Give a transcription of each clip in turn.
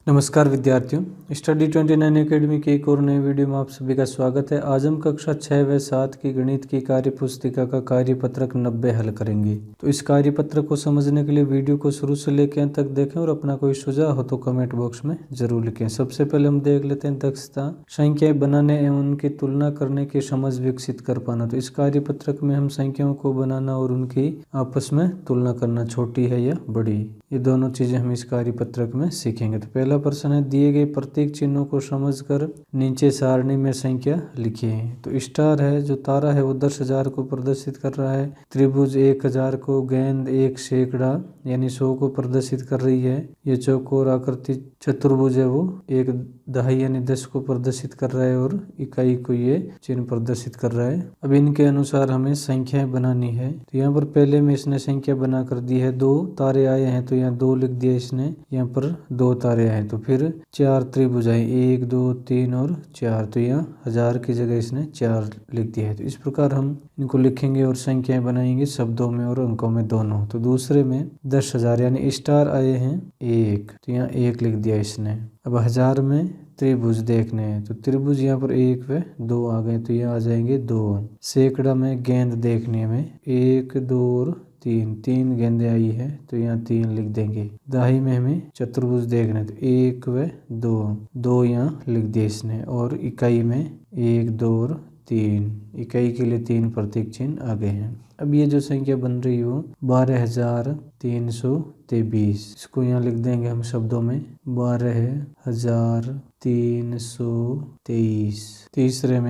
नमस्कार विद्यार्थियों, study 29 academy के एक और नए वीडियो में आप सभी का स्वागत है। आज हम कक्षा 6 व 7 की गणित की कार्य पुस्तिका का कार्यपत्रक 90 हल करेंगे। तो इस कार्यपत्रक को समझने के लिए वीडियो को शुरू से लेकर अंत तक देखें और अपना कोई सुझाव हो तो कमेंट बॉक्स में जरूर लिखें। सबसे पहले हम देख लेते हैं दक्षता, संख्याएं बनाने एवं उनकी तुलना करने की समझ विकसित कर पाना। तो इस कार्यपत्रक में हम संख्याओं को बनाना और उनकी आपस में तुलना करना, छोटी है या बड़ी, ये दोनों चीजें हम इस कार्यपत्रक में सीखेंगे। तो पहला प्रश्न है, दिए गए प्रतीक चिन्हों को समझकर नीचे सारणी में संख्या लिखिए। तो स्टार है, जो तारा है वो 10,000 को प्रदर्शित कर रहा है। त्रिभुज 1000 को, गेंद 1 सैकड़ा यानी 100 को प्रदर्शित कर रही है। ये चौकोर आकृति चतुर्भुज है वो 1 दहाई यानी 10 को प्रदर्शित कर रहा है और इकाई को ये चिन्ह प्रदर्शित कर रहा है। अब इनके अनुसार हमें संख्याएं बनानी है। तो यहाँ पर पहले में इसने संख्या बना कर दी है, 2 तारे आए हैं तो यहाँ 2 लिख दिया इसने, यहाँ पर 2 तारे आए तो फिर 4 त्रिभुज आए, 1 2 3 और 4, तो यहाँ 1000 की जगह इसने 4 लिख दिया है। तो इस प्रकार हम इनको लिखेंगे और संख्याएं बनाएंगे शब्दों में और अंकों में दोनों। तो दूसरे में 10,000 यानी स्टार आए हैं 1, तो यहाँ 1 लिख दिया इसने। अब 1000 में त्रिभुज देखने हैं, तो त्रिभुज यहाँ पर 1 व 2 आ गए तो यहाँ आ जाएंगे 2। सैकड़ा में गेंद देखने में 1 2 और 3 गेंदें आई है तो यहाँ 3 लिख देंगे। दहाई में हमें चतुर्भुज देखना है तो 1 व 2 यहाँ लिख दिए इसने। और इकाई में 1 2 और 3, इकाई के लिए 3 प्रतीक चिन्ह आ गए हैं। अब ये जो संख्या बन रही हो 12,323, इसको यहाँ लिख देंगे हम शब्दों में 12,323। तीसरे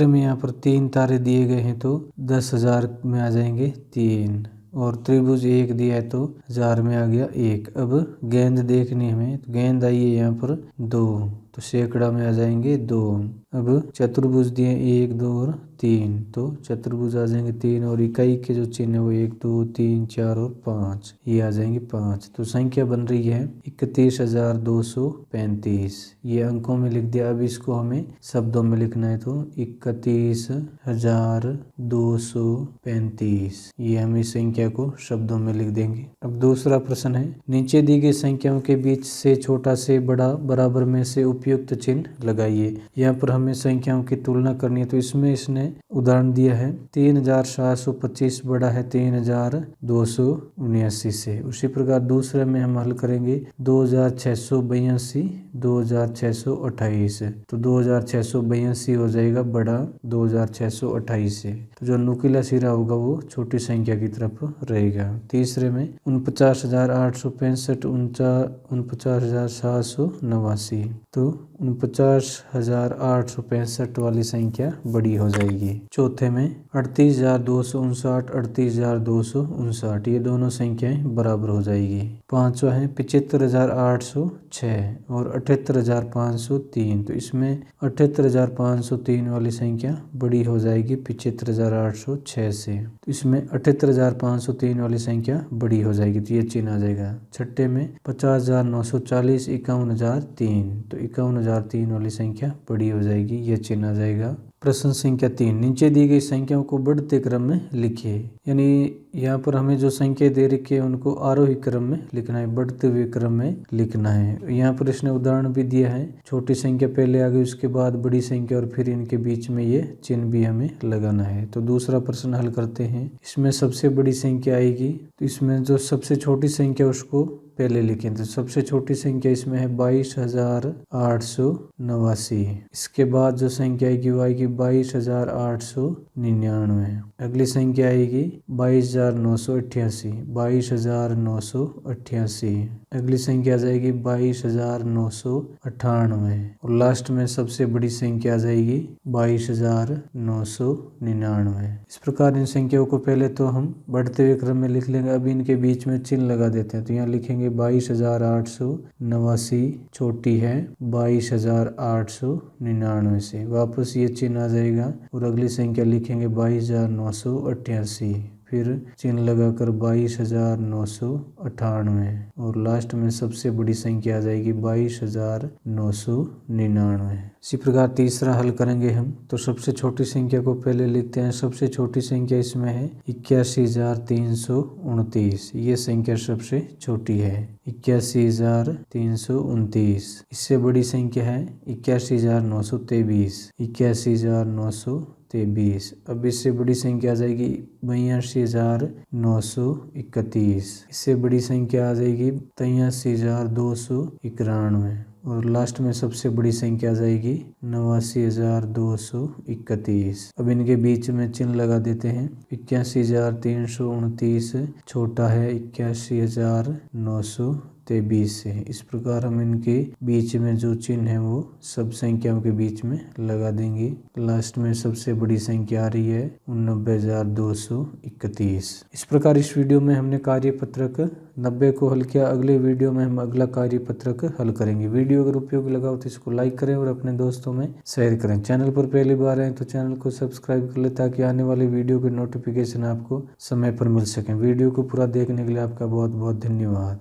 में यहाँ पर 3 तारे दिए गए हैं तो 10,000 में आ जाएंगे 3, और त्रिभुज 1 दिया है तो 1000 में आ गया 1। अब गेंद देखनी हमें, तो गेंद आई है यहाँ पर 2, तो सैकड़ा में आ जाएंगे 2। अब चतुर्भुज दिए 1 2 और 3, तो चतुर्भुज आ जाएंगे 3, और इकाई के जो चिन्ह है वो 1 2 3 4 और 5, ये आ जाएंगे 5। तो संख्या बन रही है 31,235, ये अंकों में लिख दिया। अब इसको हमें शब्दों में लिखना है तो 31,235, ये हम इस संख्या को शब्दों में लिख देंगे। अब दूसरा प्रश्न है, नीचे दी गई संख्याओं के बीच से छोटा से बड़ा बराबर में से उपयुक्त चिन्ह लगाइए। यहाँ पर हमें संख्याओं की तुलना करनी है, तो इसमें इसने उदाहरण दिया है 3,725 बड़ा है 3,279 से। उसी प्रकार दूसरे में हम हल करेंगे 2,682 2,628, तो 2,682 हो जाएगा बड़ा 2,628 से। तो जो नुकीला सिरा होगा वो छोटी संख्या की तरफ रहेगा। तीसरे में 49,865 49,789, तो 49,865 वाली संख्या बड़ी हो जाएगी। चौथे में 38,259 38,259, ये दोनों संख्याएं बराबर हो जाएगी। पांचवा है 75,806 और 78,503, तो इसमें 78,503 वाली संख्या बड़ी हो जाएगी 75,806 से, तो इसमें 78,503 वाली संख्या बड़ी हो जाएगी, तो ये चिन्ह आ जाएगा। छठे में 50,940 51,003, तो 51,003 वाली संख्या बड़ी हो जाएगी, ये चिन्ह आ जाएगा। प्रश्न संख्या 3, नीचे दी गई संख्याओं को बढ़ते क्रम में लिखिए। यानी यहाँ पर हमें जो संख्या दे रखी है उनको आरोही क्रम में लिखना है, बढ़ते हुए क्रम में लिखना है। यहाँ पर इसने उदाहरण भी दिया है, छोटी संख्या पहले आ गई उसके बाद बड़ी संख्या और फिर इनके बीच में ये चिन्ह भी हमें लगाना है। तो दूसरा प्रश्न हल करते हैं। इसमें सबसे बड़ी संख्या आएगी, तो इसमें जो सबसे छोटी संख्या उसको पहले लिखें। तो सबसे छोटी संख्या इसमें है 22,889। इसके बाद जो संख्या आएगी वो आएगी 22,899। अगली संख्या आएगी 22,988 22,988। अगली संख्या आ जाएगी 22,998, और लास्ट में सबसे बड़ी संख्या आ जाएगी 22,999। इस प्रकार इन संख्याओं को पहले तो हम बढ़ते हुए क्रम में लिख लेंगे। अब इनके बीच में चिन्ह लगा देते हैं, तो यहाँ लिखेंगे 22,889 छोटी है 22,899 से, वापस ये चिन्ह आ जाएगा और अगली संख्या लिखेंगे 22,988, फिर चिन्ह लगाकर 22,998 और लास्ट में सबसे बड़ी संख्या आ जाएगी 22,999। इसी प्रकार तीसरा हल करेंगे हम। तो सबसे छोटी संख्या को पहले लेते हैं। सबसे छोटी संख्या इसमें है 81,329। ये संख्या सबसे छोटी है 81,329। इससे बड़ी संख्या है 81,923। 81,923। अब इससे बड़ी संख्या आ जाएगी 82,931। इससे बड़ी संख्या आ जाएगी 83,291 और लास्ट में सबसे बड़ी संख्या आ जाएगी 89,231। अब इनके बीच में चिन्ह लगा देते हैं। 81,329 छोटा है 81,923 से। इस प्रकार हम इनके बीच में जो चिन्ह है वो सब संख्याओं के बीच में लगा देंगे। लास्ट में सबसे बड़ी संख्या आ रही है 89,231। इस प्रकार इस वीडियो में हमने कार्यपत्रक 90 को हल किया। अगले वीडियो में हम अगला कार्यपत्रक हल करेंगे। वीडियो अगर उपयोगी लगा हो तो इसको लाइक करें और अपने दोस्तों में शेयर करें। चैनल पर पहली बार आए तो चैनल को सब्सक्राइब कर ले ताकि आने वाली वीडियो की नोटिफिकेशन आपको समय पर मिल सके। वीडियो को पूरा देखने के लिए आपका बहुत बहुत धन्यवाद।